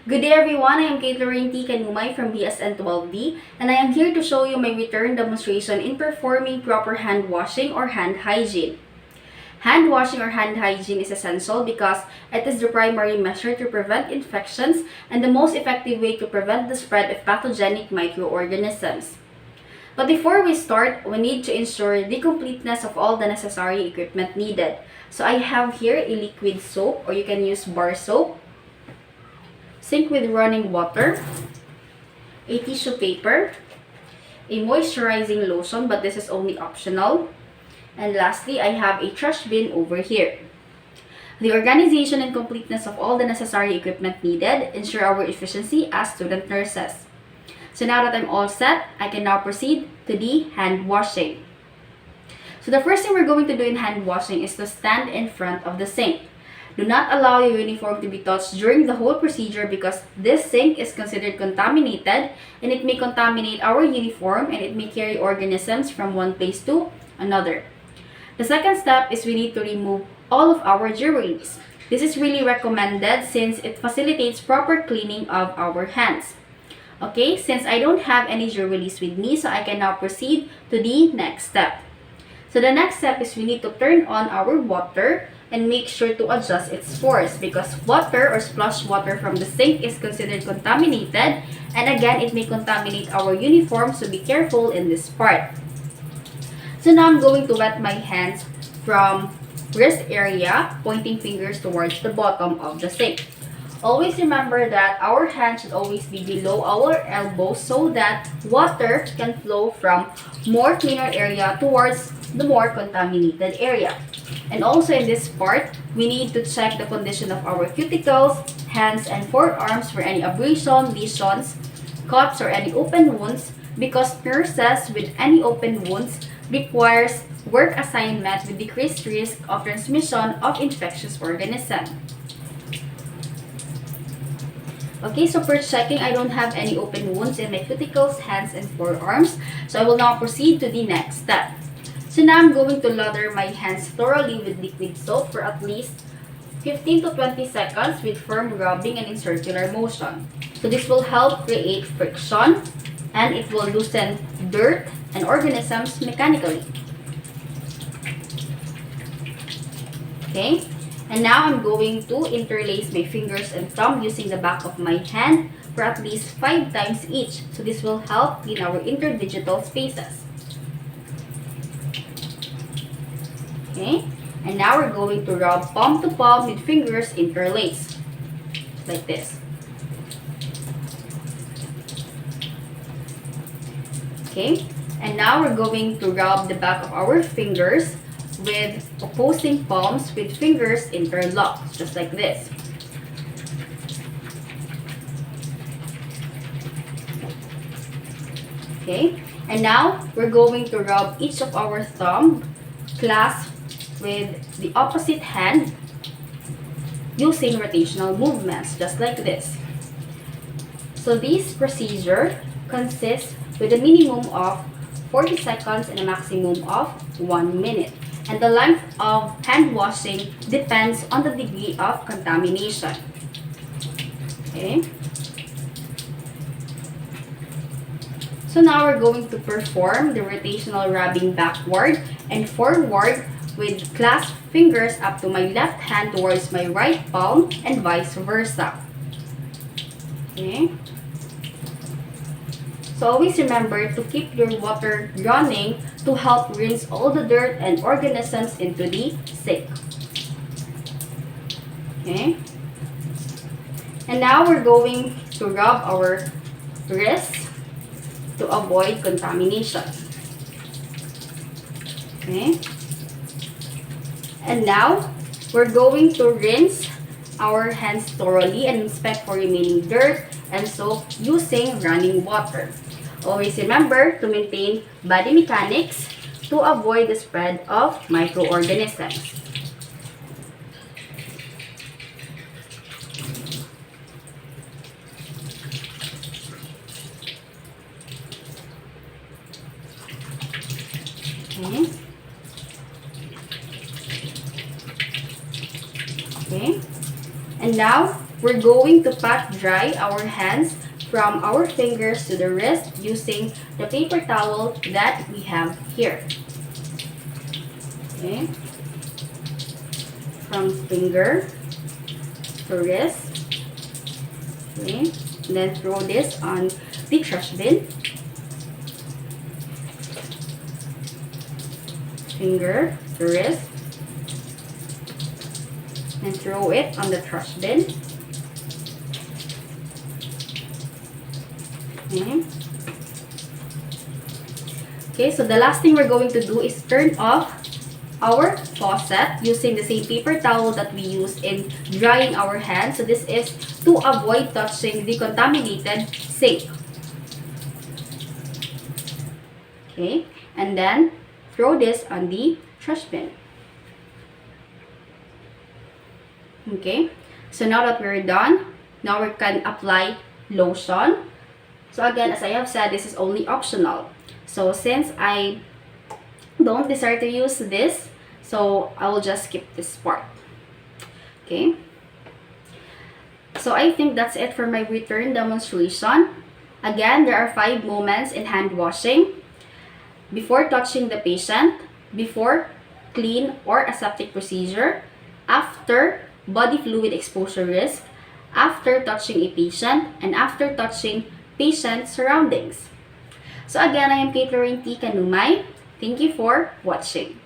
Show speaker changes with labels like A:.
A: Good day everyone, I am 𝐬𝐨𝐜𝐚 canumay from BSN12D and I am here to show you my return demonstration in performing proper hand washing or hand hygiene. Hand washing or hand hygiene is essential because it is the primary measure to prevent infections and the most effective way to prevent the spread of pathogenic microorganisms. But before we start, we need to ensure the completeness of all the necessary equipment needed. So I have here a liquid soap, or you can use bar soap, sink with running water, a tissue paper, a moisturizing lotion, but this is only optional, and lastly, I have a trash bin over here. The organization and completeness of all the necessary equipment needed ensure our efficiency as student nurses. So now that I'm all set, I can now proceed to the hand washing. So the first thing we're going to do in hand washing is to stand in front of the sink. Do not allow your uniform to be touched during the whole procedure because this sink is considered contaminated and it may contaminate our uniform and it may carry organisms from one place to another. The second step is we need to remove all of our jewelries. This is really recommended since it facilitates proper cleaning of our hands. Okay, since I don't have any jewelries with me, so I can now proceed to the next step. So the next step is we need to turn on our water and make sure to adjust its force because water or splash water from the sink is considered contaminated and again it may contaminate our uniform, so be careful in this part. So now I'm going to wet my hands from wrist area, pointing fingers towards the bottom of the sink. Always remember that our hands should always be below our elbows so that water can flow from more cleaner area towards the more contaminated area. And also in this part, we need to check the condition of our cuticles, hands, and forearms for any abrasion, lesions, cuts, or any open wounds because nurses with any open wounds requires work assignment with decreased risk of transmission of infectious organisms. Okay, so for checking, I don't have any open wounds in my cuticles, hands, and forearms. So I will now proceed to the next step. So now I'm going to lather my hands thoroughly with liquid soap for at least 15 to 20 seconds with firm rubbing and in circular motion. So this will help create friction and it will loosen dirt and organisms mechanically. Okay. And now I'm going to interlace my fingers and thumb using the back of my hand for at least 5 times each. So this will help clean our interdigital spaces. Okay. And now we're going to rub palm to palm with fingers interlaced. Like this. Okay. And now we're going to rub the back of our fingers with opposing palms with fingers interlocked, just like this. Okay, and now we're going to rub each of our thumb clasped with the opposite hand using rotational movements, just like this. So this procedure consists with a minimum of 40 seconds and a maximum of 1 minute. And the length of hand washing depends on the degree of contamination. Okay. So now we're going to perform the rotational rubbing backward and forward with clasped fingers up to my left hand towards my right palm and vice versa. Okay. So always remember to keep your water running to help rinse all the dirt and organisms into the sink. Okay. And now we're going to rub our wrists to avoid contamination. Okay. And now we're going to rinse our hands thoroughly and inspect for remaining dirt and soap using running water. Always remember to maintain body mechanics to avoid the spread of microorganisms. Okay. Okay. And now we're going to pat dry our hands from our fingers to the wrist using the paper towel that we have here. Okay. From finger to wrist. Okay. And then throw this on the trash bin. Finger to wrist. And throw it on the trash bin. Okay. Okay, so the last thing we're going to do is turn off our faucet using the same paper towel that we use in drying our hands. So this is to avoid touching the contaminated sink. Okay, and then throw this on the trash bin. Okay, so now that we're done, now we can apply lotion. So again, as I have said, this is only optional. So since I don't desire to use this, so I will just skip this part. Okay. So I think that's it for my return demonstration. Again, there are 5 moments in hand washing. Before touching the patient, before clean or aseptic procedure, after body fluid exposure risk, after touching a patient, and after touching patient surroundings. So again, I am 𝐬𝐸𝘪𝘵𝘫𝐚𝐥. Thank you for watching.